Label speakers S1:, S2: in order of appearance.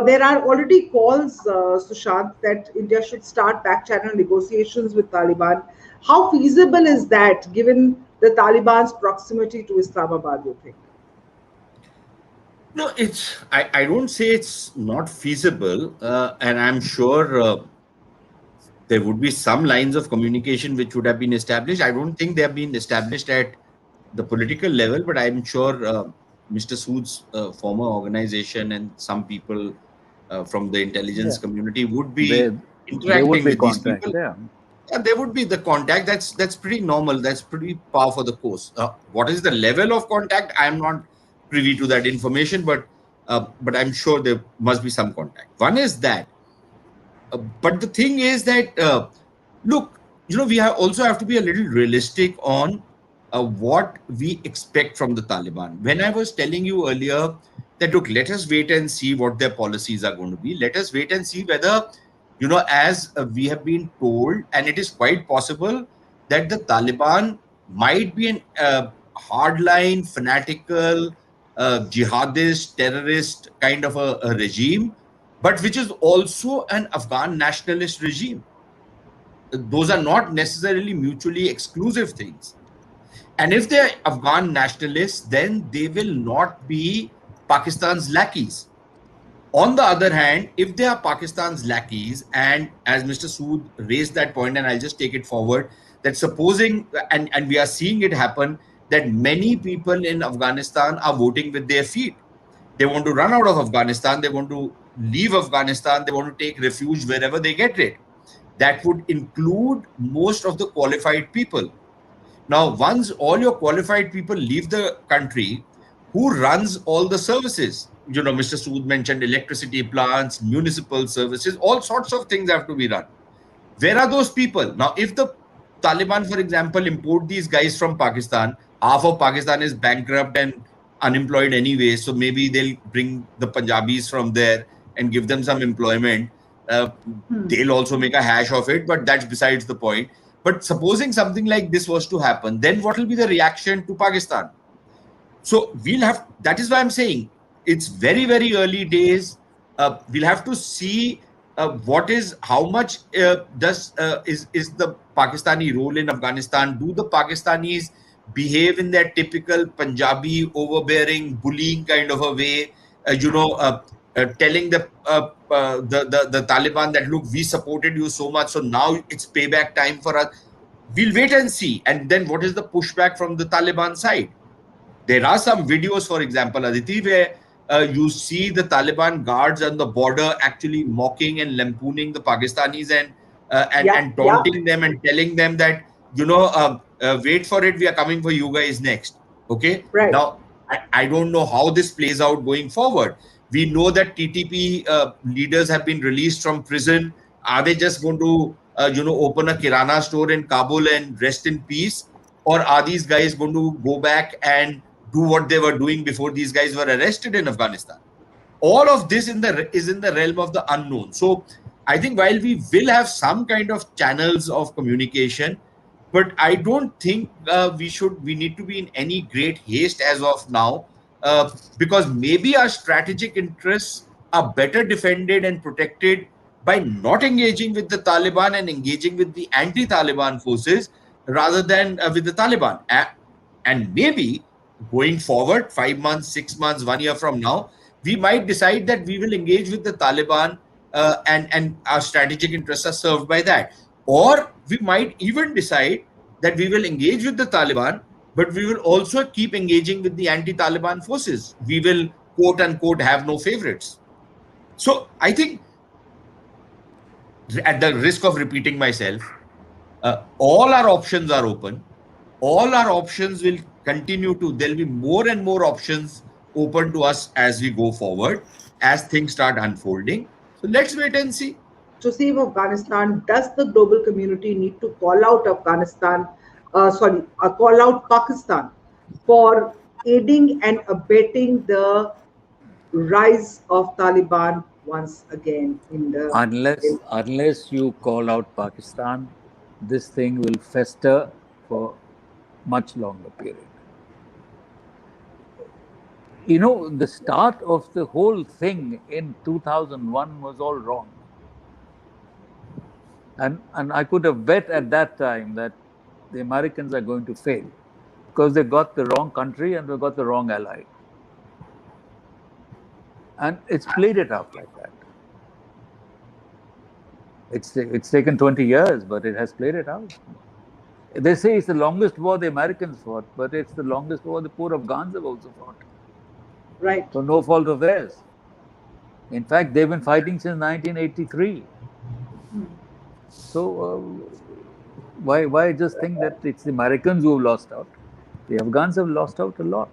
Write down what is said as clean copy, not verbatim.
S1: There are already calls, Sushant, that India should start back-channel negotiations with Taliban. How feasible is that, given the Taliban's proximity to Islamabad? You think?
S2: No, I don't say it's not feasible, and I'm sure there would be some lines of communication which would have been established. I don't think they have been established at the political level, but I'm sure Mr. Sood's former organization and some people from the intelligence
S3: Yeah,
S2: community would
S3: they
S2: be
S3: they would
S2: interacting
S3: be
S2: with these people.
S3: contacts. Yeah,
S2: Yeah, there would be the contact. That's pretty normal. That's pretty par for the course. What is the level of contact? I'm not privy to that information, but I'm sure there must be some contact. One is that, but the thing is that look, we also have to be a little realistic on what we expect from the Taliban. When I was telling you earlier that look, let us wait and see what their policies are going to be. Let us wait and see whether as we have been told, and it is quite possible that the Taliban might be an hardline, fanatical, jihadist, terrorist kind of a regime, but which is also an Afghan nationalist regime. Those are not necessarily mutually exclusive things. And if they're Afghan nationalists, then they will not be Pakistan's lackeys. On the other hand, if they are Pakistan's lackeys, and as Mr. Sood raised that point, and I'll just take it forward, that supposing, and we are seeing it happen, that many people in Afghanistan are voting with their feet. They want to run out of Afghanistan, they want to leave Afghanistan, they want to take refuge wherever they get it. That would include most of the qualified people. Now, once all your qualified people leave the country, who runs all the services? Mr. Sood mentioned electricity plants, municipal services, all sorts of things have to be run. Where are those people? Now, if the Taliban, for example, import these guys from Pakistan, half of Pakistan is bankrupt and unemployed anyway, so maybe they'll bring the Punjabis from there and give them some employment. Uh, they'll also make a hash of it, but that's besides the point. But supposing something like this was to happen, then what will be the reaction to Pakistan? So that is why I'm saying it's very, very early days. We'll have to see how much is the Pakistani role in Afghanistan. Do the Pakistanis behave in their typical Punjabi overbearing, bullying kind of a way? Telling the Taliban that look, we supported you so much, so now it's payback time for us. We'll wait and see. And then what is the pushback from the Taliban side? There are some videos, for example, Aditi, where you see the Taliban guards on the border actually mocking and lampooning the Pakistanis and
S1: Yeah, yeah,
S2: taunting them and telling them that wait for it, we are coming for you guys next. Okay,
S1: right.
S2: now I don't know how this plays out going forward. We know that TTP leaders have been released from prison. Are they just going to open a Kirana store in Kabul and rest in peace, or are these guys going to go back and do what they were doing before these guys were arrested in Afghanistan? All of this is in the realm of the unknown. So I think while we will have some kind of channels of communication, but I don't think we need to be in any great haste as of now, because maybe our strategic interests are better defended and protected by not engaging with the Taliban and engaging with the anti-Taliban forces rather than with the Taliban. And maybe going forward, 5 months, 6 months, 1 year from now, we might decide that we will engage with the Taliban, and our strategic interests are served by that. Or we might even decide that we will engage with the Taliban, but we will also keep engaging with the anti-Taliban forces. We will, quote unquote, have no favorites. So I think, at the risk of repeating myself, all our options are open. All our options will continue to, there'll be more and more options open to us as we go forward, as things start unfolding. So let's wait and see.
S1: To save Afghanistan, does the global community need to call out call out Pakistan for aiding and abetting the rise of Taliban once again in the
S3: unless
S1: in,
S3: unless you call out Pakistan, this thing will fester for much longer period. the start of the whole thing in 2001 was all wrong. And I could have bet at that time that the Americans are going to fail because they got the wrong country and they got the wrong ally. And it's played it out like that. It's taken 20 years, but it has played it out. They say it's the longest war the Americans fought, but it's the longest war the poor Afghans have also fought.
S1: Right.
S3: So no fault of theirs. In fact, they've been fighting since 1983. So why just think that it's the Americans who have lost out? The Afghans have lost out a lot.